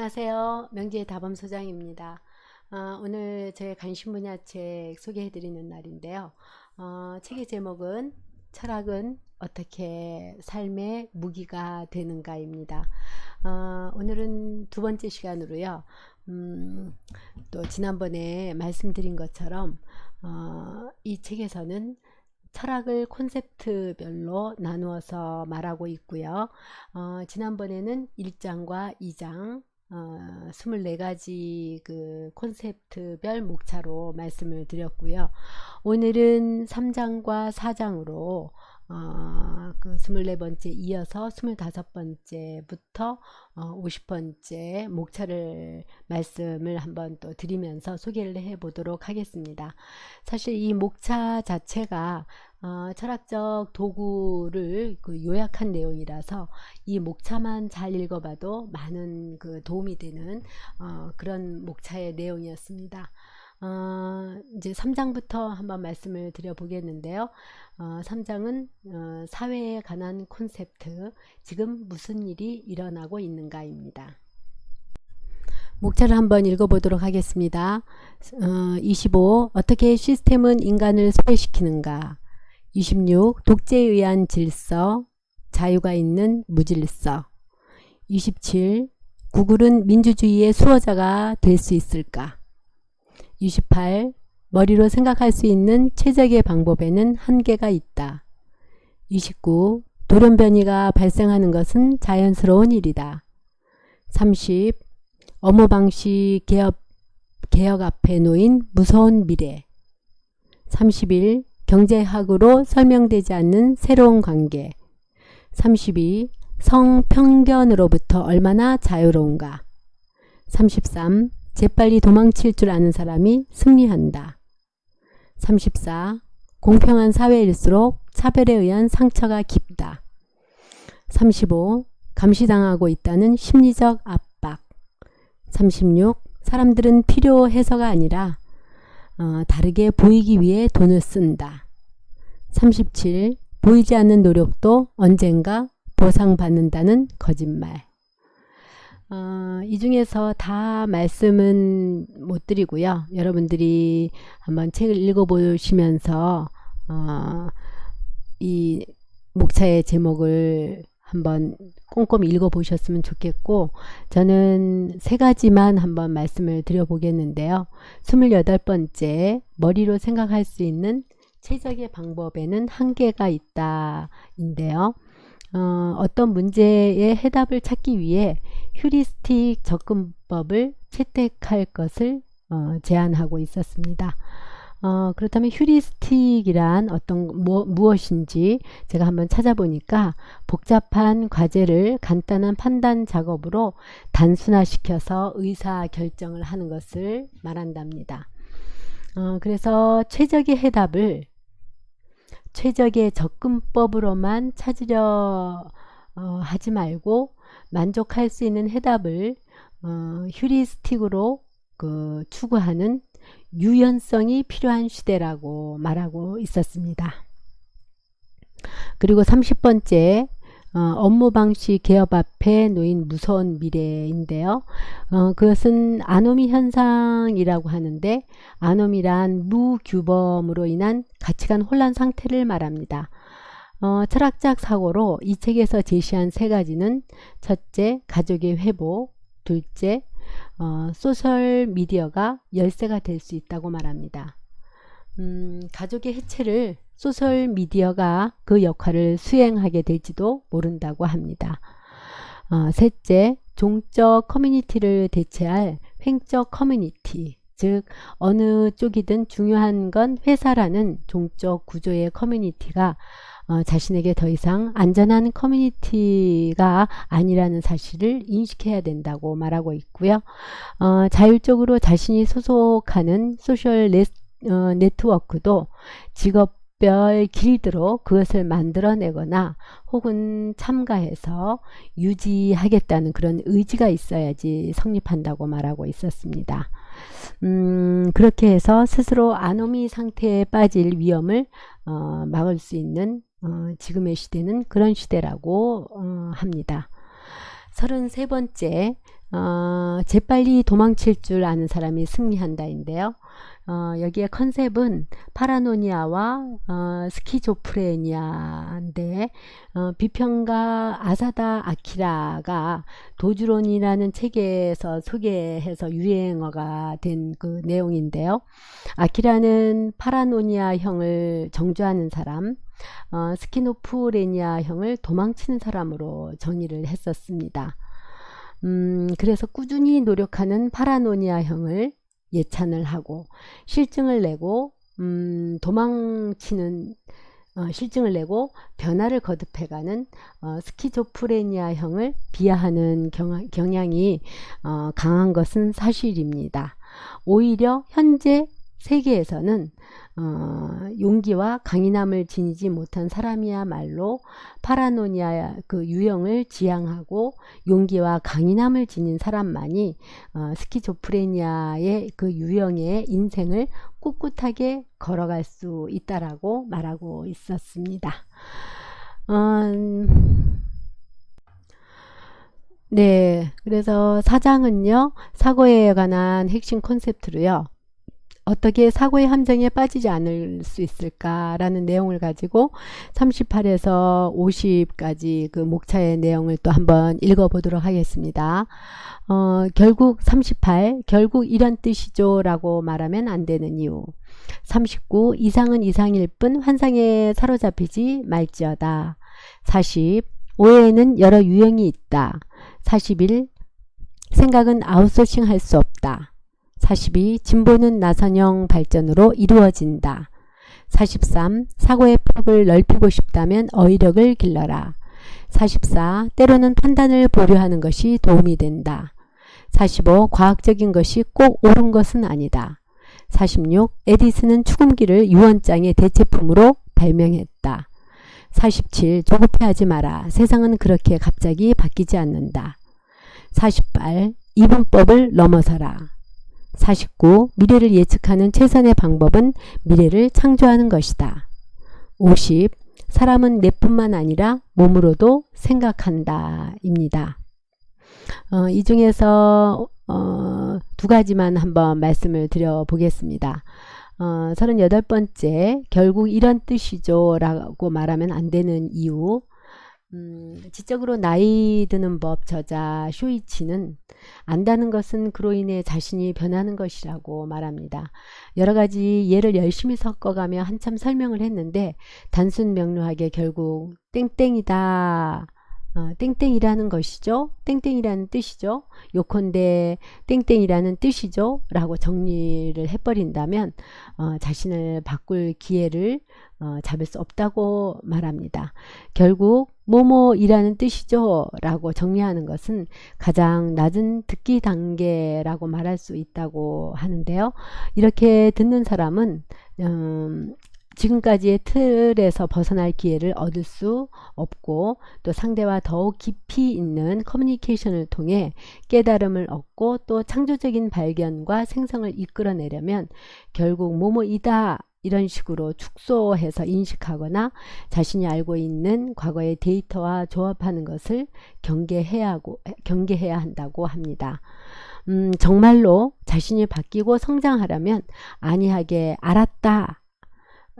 안녕하세요. 명지의 다범소장입니다. 오늘 저의 관심 분야 책 소개해드리는 날인데요. 책의 제목은 철학은 어떻게 삶의 무기가 되는가입니다. 오늘은 두 번째 시간으로요. 또 지난번에 말씀드린 것처럼 이 책에서는 철학을 콘셉트별로 나누어서 말하고 있고요. 지난번에는 1장과 2장 24가지 그 콘셉트별 목차로 말씀을 드렸고요. 오늘은 3장과 4장으로 그 24번째 이어서 25번째부터 50번째 목차를 말씀을 한번 또 드리면서 소개를 해 보도록 하겠습니다. 사실 이 목차 자체가 철학적 도구를 그 요약한 내용이라서 이 목차만 잘 읽어봐도 많은 그 도움이 되는 그런 목차의 내용이었습니다. 이제 3장부터 한번 말씀을 드려보겠는데요. 3장은 사회에 관한 콘셉트, 지금 무슨 일이 일어나고 있는가입니다. 목차를 한번 읽어보도록 하겠습니다. 25. 어떻게 시스템은 인간을 소외시키는가. 26. 독재에 의한 질서, 자유가 있는 무질서. 27. 구글은 민주주의의 수호자가 될 수 있을까. 28. 머리로 생각할 수 있는 최적의 방법에는 한계가 있다. 29. 돌연변이가 발생하는 것은 자연스러운 일이다. 30. 업무 방식 개혁 앞에 놓인 무서운 미래. 31. 경제학으로 설명되지 않는 새로운 관계. 32. 성편견으로부터 얼마나 자유로운가. 33. 재빨리 도망칠 줄 아는 사람이 승리한다. 34. 공평한 사회일수록 차별에 의한 상처가 깊다. 35. 감시당하고 있다는 심리적 압박. 36. 사람들은 필요해서가 아니라 다르게 보이기 위해 돈을 쓴다. 37. 보이지 않는 노력도 언젠가 보상받는다는 거짓말. 이 중에서 다 말씀은 못 드리고요. 여러분들이 한번 책을 읽어보시면서 이 목차의 제목을 한번 꼼꼼히 읽어보셨으면 좋겠고, 저는 세 가지만 한번 말씀을 드려보겠는데요. 28번째, 머리로 생각할 수 있는 최적의 방법에는 한계가 있다 인데요. 어떤 문제의 해답을 찾기 위해 휴리스틱 접근법을 채택할 것을 제안하고 있었습니다. 그렇다면 휴리스틱이란 무엇인지 제가 한번 찾아보니까 복잡한 과제를 간단한 판단 작업으로 단순화시켜서 의사결정을 하는 것을 말한답니다. 그래서 최적의 해답을 최적의 접근법으로만 찾으려 하지 말고 만족할 수 있는 해답을 휴리스틱으로 추구하는 유연성이 필요한 시대라고 말하고 있었습니다. 그리고 30번째, 업무 방식 개혁 앞에 놓인 무서운 미래인데요. 그것은 아노미 현상이라고 하는데, 아노미란 무규범으로 인한 가치관 혼란 상태를 말합니다. 철학적 사고로 이 책에서 제시한 세 가지는 첫째, 가족의 회복, 둘째, 소셜미디어가 열쇠가 될 수 있다고 말합니다. 가족의 해체를 소셜미디어가 그 역할을 수행하게 될지도 모른다고 합니다. 셋째, 종적 커뮤니티를 대체할 횡적 커뮤니티, 즉 어느 쪽이든 중요한 건 회사라는 종적 구조의 커뮤니티가 자신에게 더 이상 안전한 커뮤니티가 아니라는 사실을 인식해야 된다고 말하고 있고요. 자율적으로 자신이 소속하는 소셜 네트워크도 직업별 길드로 그것을 만들어내거나 혹은 참가해서 유지하겠다는 그런 의지가 있어야지 성립한다고 말하고 있었습니다. 그렇게 해서 스스로 아노미 상태에 빠질 위험을 막을 수 있는 지금의 시대는 그런 시대라고 합니다. 33번째, 재빨리 도망칠 줄 아는 사람이 승리한다인데요. 여기에 컨셉은 파라노니아와 스키조프레니아인데, 비평가 아사다 아키라가 도주론이라는 책에서 소개해서 유행어가 된 그 내용인데요. 아키라는 파라노니아형을 정죄하는 사람, 스키노프레니아형을 도망치는 사람으로 정의를 했었습니다. 그래서 꾸준히 노력하는 파라노니아형을 예찬을 하고 실증을 내고 실증을 내고 변화를 거듭해가는 스키조프레니아형을 비하하는 경향이 강한 것은 사실입니다. 오히려 현재 세계에서는 용기와 강인함을 지니지 못한 사람이야말로 파라노니아 그 유형을 지향하고 용기와 강인함을 지닌 사람만이 스키조프레니아의 그 유형의 인생을 꿋꿋하게 걸어갈 수 있다라고 말하고 있었습니다. 네, 그래서 4장은요, 사고에 관한 핵심 콘셉트로요, 어떻게 사고의 함정에 빠지지 않을 수 있을까라는 내용을 가지고 38에서 50까지 그 목차의 내용을 또 한번 읽어보도록 하겠습니다. 결국 38, 결국 이런 뜻이죠 라고 말하면 안 되는 이유. 39, 이상은 이상일 뿐 환상에 사로잡히지 말지어다. 40, 오해에는 여러 유형이 있다. 41, 생각은 아웃소싱 할 수 없다. 42. 진보는 나선형 발전으로 이루어진다. 43. 사고의 폭을 넓히고 싶다면 어휘력을 길러라. 44. 때로는 판단을 보류하는 것이 도움이 된다. 45. 과학적인 것이 꼭 옳은 것은 아니다. 46. 에디슨은 축음기를 유언장의 대체품으로 발명했다. 47. 조급해하지 마라. 세상은 그렇게 갑자기 바뀌지 않는다. 48. 이분법을 넘어서라. 49. 미래를 예측하는 최선의 방법은 미래를 창조하는 것이다. 50. 사람은 뇌뿐만 아니라 몸으로도 생각한다 입니다. 이 중에서 두 가지만 한번 말씀을 드려보겠습니다. 38번째, 결국 이런 뜻이죠 라고 말하면 안 되는 이유. 지적으로 나이 드는 법 저자 쇼이치는 안다는 것은 그로 인해 자신이 변하는 것이라고 말합니다. 여러 가지 예를 열심히 섞어가며 한참 설명을 했는데 단순 명료하게 결국 땡땡이다. 땡땡이라는 것이죠. 땡땡이라는 뜻이죠. 요컨대 땡땡이라는 뜻이죠. 라고 정리를 해버린다면 자신을 바꿀 기회를 잡을 수 없다고 말합니다. 결국 뭐뭐이라는 뜻이죠. 라고 정리하는 것은 가장 낮은 듣기 단계라고 말할 수 있다고 하는데요. 이렇게 듣는 사람은 지금까지의 틀에서 벗어날 기회를 얻을 수 없고 또 상대와 더욱 깊이 있는 커뮤니케이션을 통해 깨달음을 얻고 또 창조적인 발견과 생성을 이끌어내려면 결국 뭐뭐이다 이런 식으로 축소해서 인식하거나 자신이 알고 있는 과거의 데이터와 조합하는 것을 경계해야 한다고 합니다. 정말로 자신이 바뀌고 성장하려면 안이하게 알았다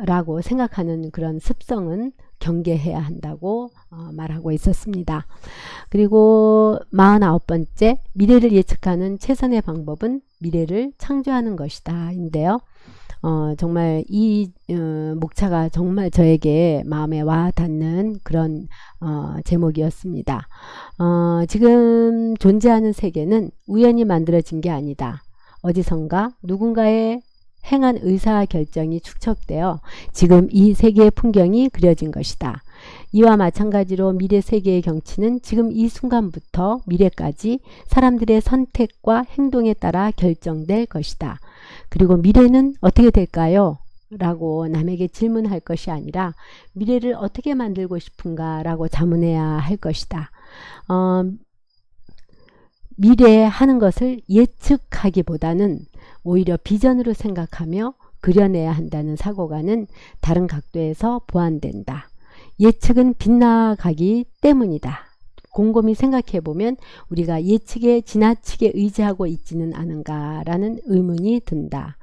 라고 생각하는 그런 습성은 경계해야 한다고 말하고 있었습니다. 그리고 49번째, 미래를 예측하는 최선의 방법은 미래를 창조하는 것이다 인데요. 정말 이 목차가 정말 저에게 마음에 와 닿는 그런 제목이었습니다. 지금 존재하는 세계는 우연히 만들어진 게 아니다. 어디선가 누군가의 행한 의사결정이 축적되어 지금 이 세계의 풍경이 그려진 것이다. 이와 마찬가지로 미래 세계의 경치는 지금 이 순간부터 미래까지 사람들의 선택과 행동에 따라 결정될 것이다. 그리고 미래는 어떻게 될까요? 라고 남에게 질문할 것이 아니라 미래를 어떻게 만들고 싶은가 라고 자문해야 할 것이다. 미래에 하는 것을 예측하기보다는 오히려 비전으로 생각하며 그려내야 한다는 사고관은 다른 각도에서 보완된다. 예측은 빗나가기 때문이다. 곰곰이 생각해 보면 우리가 예측에 지나치게 의지하고 있지는 않은가라는 의문이 든다.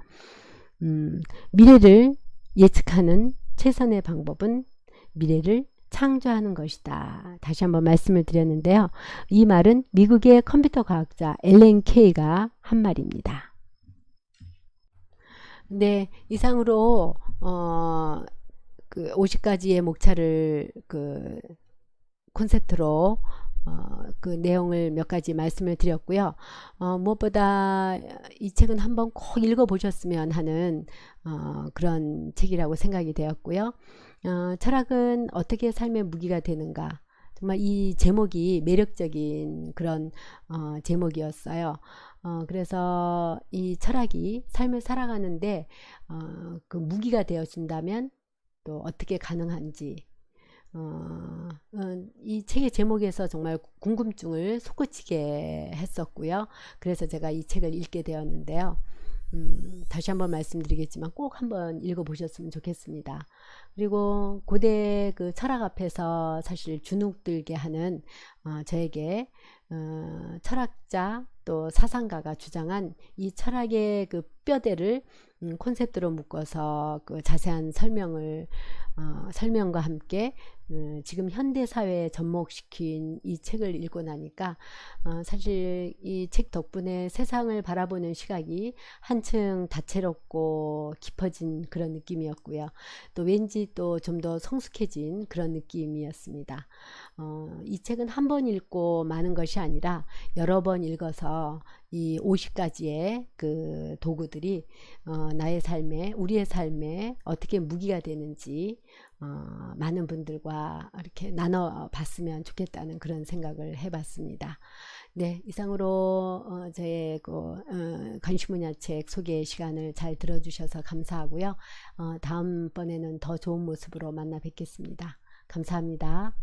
미래를 예측하는 최선의 방법은 미래를 창조하는 것이다. 다시 한번 말씀을 드렸는데요. 이 말은 미국의 컴퓨터 과학자 앨런 케이가 한 말입니다. 네, 이상으로 그 50가지의 목차를 그 콘셉트로 그 내용을 몇 가지 말씀을 드렸고요. 무엇보다 이 책은 한번 꼭 읽어보셨으면 하는 그런 책이라고 생각이 되었고요. 철학은 어떻게 삶의 무기가 되는가. 정말 이 제목이 매력적인 그런 제목이었어요. 그래서 이 철학이 삶을 살아가는데 그 무기가 되어준다면 또 어떻게 가능한지 이 책의 제목에서 정말 궁금증을 솟구치게 했었고요. 그래서 제가 이 책을 읽게 되었는데요. 다시 한번 말씀드리겠지만 꼭 한번 읽어보셨으면 좋겠습니다. 그리고 고대 그 철학 앞에서 사실 주눅들게 하는 저에게 철학자 또 사상가가 주장한 이 철학의 그 뼈대를 콘셉트로 묶어서 그 자세한 설명과 함께 지금 현대사회에 접목시킨 이 책을 읽고 나니까 사실 이 책 덕분에 세상을 바라보는 시각이 한층 다채롭고 깊어진 그런 느낌이었고요. 또 왠지 또 좀 더 성숙해진 그런 느낌이었습니다. 이 책은 한 번 읽고 마는 것이 아니라 여러 번 읽어서 이 50가지의 그 도구들이 나의 삶에 우리의 삶에 어떻게 무기가 되는지 많은 분들과 이렇게 나눠 봤으면 좋겠다는 그런 생각을 해봤습니다. 네, 이상으로 저의 관심분야책 소개 시간을 잘 들어주셔서 감사하고요. 다음번에는 더 좋은 모습으로 만나 뵙겠습니다. 감사합니다.